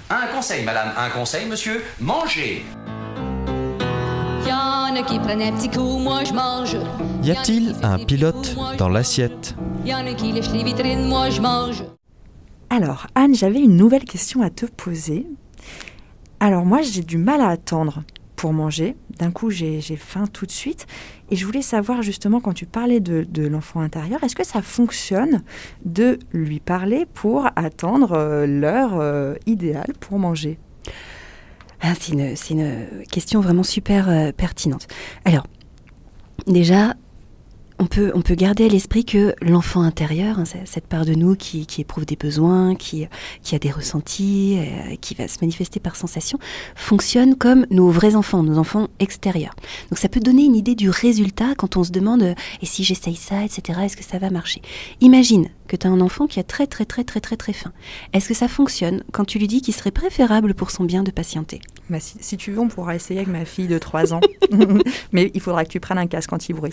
Un conseil, madame, un conseil, monsieur, mangez. Y'en a qui prennent un petit coup, moi je mange. Y a-t-il un pilote dans l'assiette? Y'en a qui lèchent les vitrines, moi je mange. Alors, Anne, j'avais une nouvelle question à te poser. Alors, moi, j'ai du mal à attendre pour manger. D'un coup, j'ai faim tout de suite. Et je voulais savoir, justement, quand tu parlais de l'enfant intérieur, est-ce que ça fonctionne de lui parler pour attendre l'heure idéale pour manger? Ah, c'est une question vraiment super pertinente. Alors, déjà, on peut garder à l'esprit que l'enfant intérieur, hein, cette part de nous qui éprouve des besoins, qui a des ressentis, qui va se manifester par sensation, fonctionne comme nos vrais enfants, nos enfants extérieurs. Donc ça peut donner une idée du résultat quand on se demande et si j'essaye ça, etc., est-ce que ça va marcher? Imagine que tu as un enfant qui a très faim. Est-ce que ça fonctionne quand tu lui dis qu'il serait préférable pour son bien de patienter? Bah, si tu veux, on pourra essayer avec ma fille de 3 ans. Mais il faudra que tu prennes un casque anti-bruit.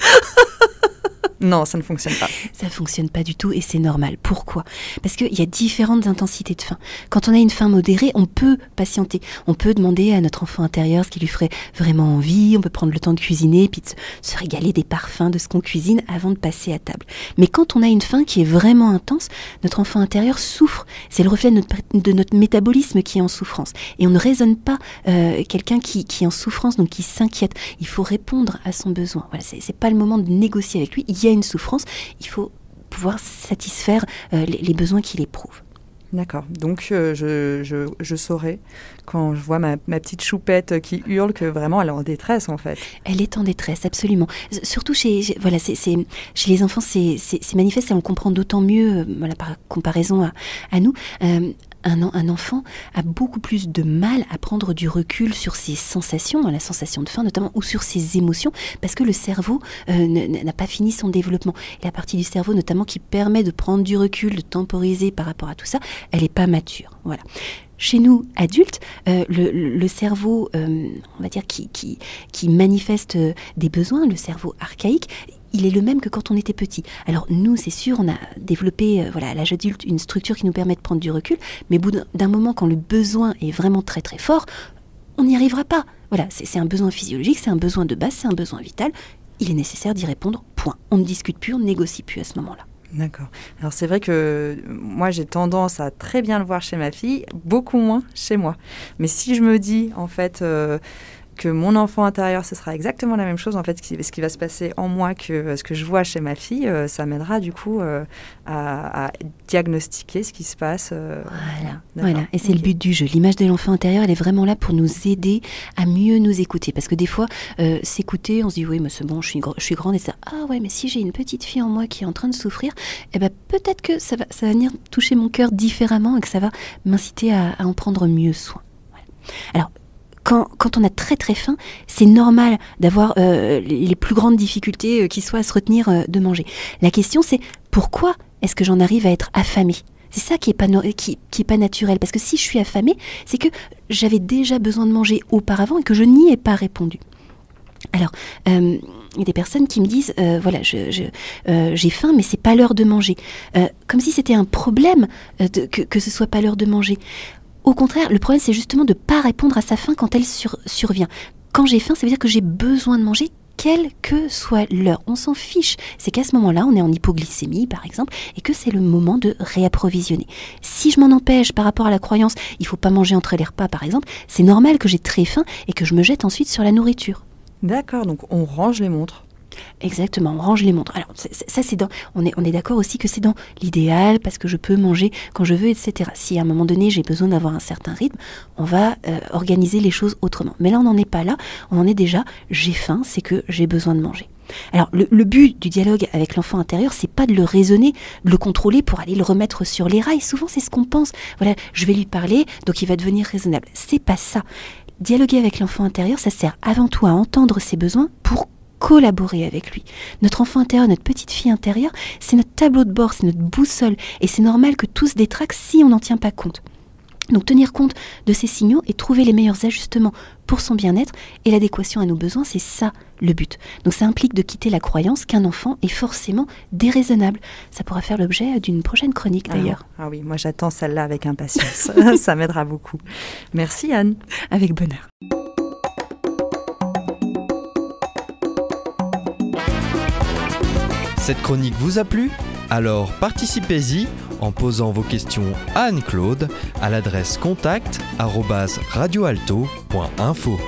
Non, ça ne fonctionne pas. Ça ne fonctionne pas du tout et c'est normal. Pourquoi? Parce qu'il y a différentes intensités de faim. Quand on a une faim modérée, on peut patienter. On peut demander à notre enfant intérieur ce qui lui ferait vraiment envie. On peut prendre le temps de cuisiner puis de se régaler des parfums de ce qu'on cuisine avant de passer à table. Mais quand on a une faim qui est vraiment intense, notre enfant intérieur souffre. C'est le reflet de notre métabolisme qui est en souffrance. Et on ne raisonne pas quelqu'un qui est en souffrance, donc qui s'inquiète. Il faut répondre à son besoin. Voilà, c'est pas le moment de négocier avec lui. Il y a une souffrance, il faut pouvoir satisfaire les besoins qu'il éprouve. D'accord, donc je saurai quand je vois ma petite choupette qui hurle que vraiment elle est en détresse en fait. Elle est en détresse, absolument. Surtout chez les enfants, c'est manifeste et on le comprend d'autant mieux par comparaison à nous. Un enfant a beaucoup plus de mal à prendre du recul sur ses sensations, la sensation de faim notamment, ou sur ses émotions, parce que le cerveau n'a pas fini son développement. Et la partie du cerveau notamment qui permet de prendre du recul, de temporiser par rapport à tout ça, elle n'est pas mature. Voilà. Chez nous, adultes, le cerveau, on va dire, qui manifeste des besoins, le cerveau archaïque, il est le même que quand on était petit. Alors nous, c'est sûr, on a développé à l'âge adulte une structure qui nous permet de prendre du recul, mais au bout d'un moment, quand le besoin est vraiment très très fort, on n'y arrivera pas. Voilà, c'est un besoin physiologique, c'est un besoin de base, c'est un besoin vital. Il est nécessaire d'y répondre, point. On ne discute plus, on ne négocie plus à ce moment-là. D'accord. Alors c'est vrai que moi j'ai tendance à très bien le voir chez ma fille, beaucoup moins chez moi. Mais si je me dis en fait que mon enfant intérieur, ce sera exactement la même chose, en fait, ce qui va se passer en moi que ce que je vois chez ma fille, ça m'aidera du coup à diagnostiquer ce qui se passe. Voilà. Et c'est le but du jeu. L'image de l'enfant intérieur, elle est vraiment là pour nous aider à mieux nous écouter. Parce que des fois, s'écouter, on se dit, oui, mais c'est bon, je suis grande, et ça, ah ouais, mais si j'ai une petite fille en moi qui est en train de souffrir, eh ben, peut-être que ça va venir toucher mon cœur différemment et que ça va m'inciter à en prendre mieux soin. Voilà. Alors, quand on a très très faim, c'est normal d'avoir les plus grandes difficultés qui soient à se retenir de manger. La question c'est pourquoi est-ce que j'en arrive à être affamée? C'est ça qui est pas naturel. Parce que si je suis affamée, c'est que j'avais déjà besoin de manger auparavant et que je n'y ai pas répondu. Alors, il y a des personnes qui me disent, j'ai faim, mais c'est pas l'heure de manger. Comme si c'était un problème que ce soit pas l'heure de manger. Au contraire, le problème, c'est justement de ne pas répondre à sa faim quand elle survient. Quand j'ai faim, ça veut dire que j'ai besoin de manger, quelle que soit l'heure. On s'en fiche. C'est qu'à ce moment-là, on est en hypoglycémie, par exemple, et que c'est le moment de réapprovisionner. Si je m'en empêche par rapport à la croyance, il ne faut pas manger entre les repas, par exemple, c'est normal que j'ai très faim et que je me jette ensuite sur la nourriture. D'accord, donc on range les montres. Exactement, on range les montres. Alors ça c'est on est d'accord aussi que c'est dans l'idéal parce que je peux manger quand je veux, etc. Si à un moment donné j'ai besoin d'avoir un certain rythme, on va organiser les choses autrement. Mais là on n'en est pas là, on en est déjà, j'ai faim, c'est que j'ai besoin de manger. Alors le but du dialogue avec l'enfant intérieur, c'est pas de le raisonner, de le contrôler pour aller le remettre sur les rails. Souvent c'est ce qu'on pense. Voilà, je vais lui parler, donc il va devenir raisonnable. C'est pas ça. Dialoguer avec l'enfant intérieur, ça sert avant tout à entendre ses besoins pour collaborer avec lui. Notre enfant intérieur, notre petite fille intérieure, c'est notre tableau de bord, c'est notre boussole. Et c'est normal que tout se détraque si on n'en tient pas compte. Donc tenir compte de ces signaux et trouver les meilleurs ajustements pour son bien-être et l'adéquation à nos besoins, c'est ça le but. Donc ça implique de quitter la croyance qu'un enfant est forcément déraisonnable. Ça pourra faire l'objet d'une prochaine chronique d'ailleurs. Ah oui, moi j'attends celle-là avec impatience. Ça m'aidera beaucoup. Merci Anne. Avec bonheur. Cette chronique vous a plu ? Alors participez-y en posant vos questions à Anne-Claude à l'adresse contact@radioalto.info.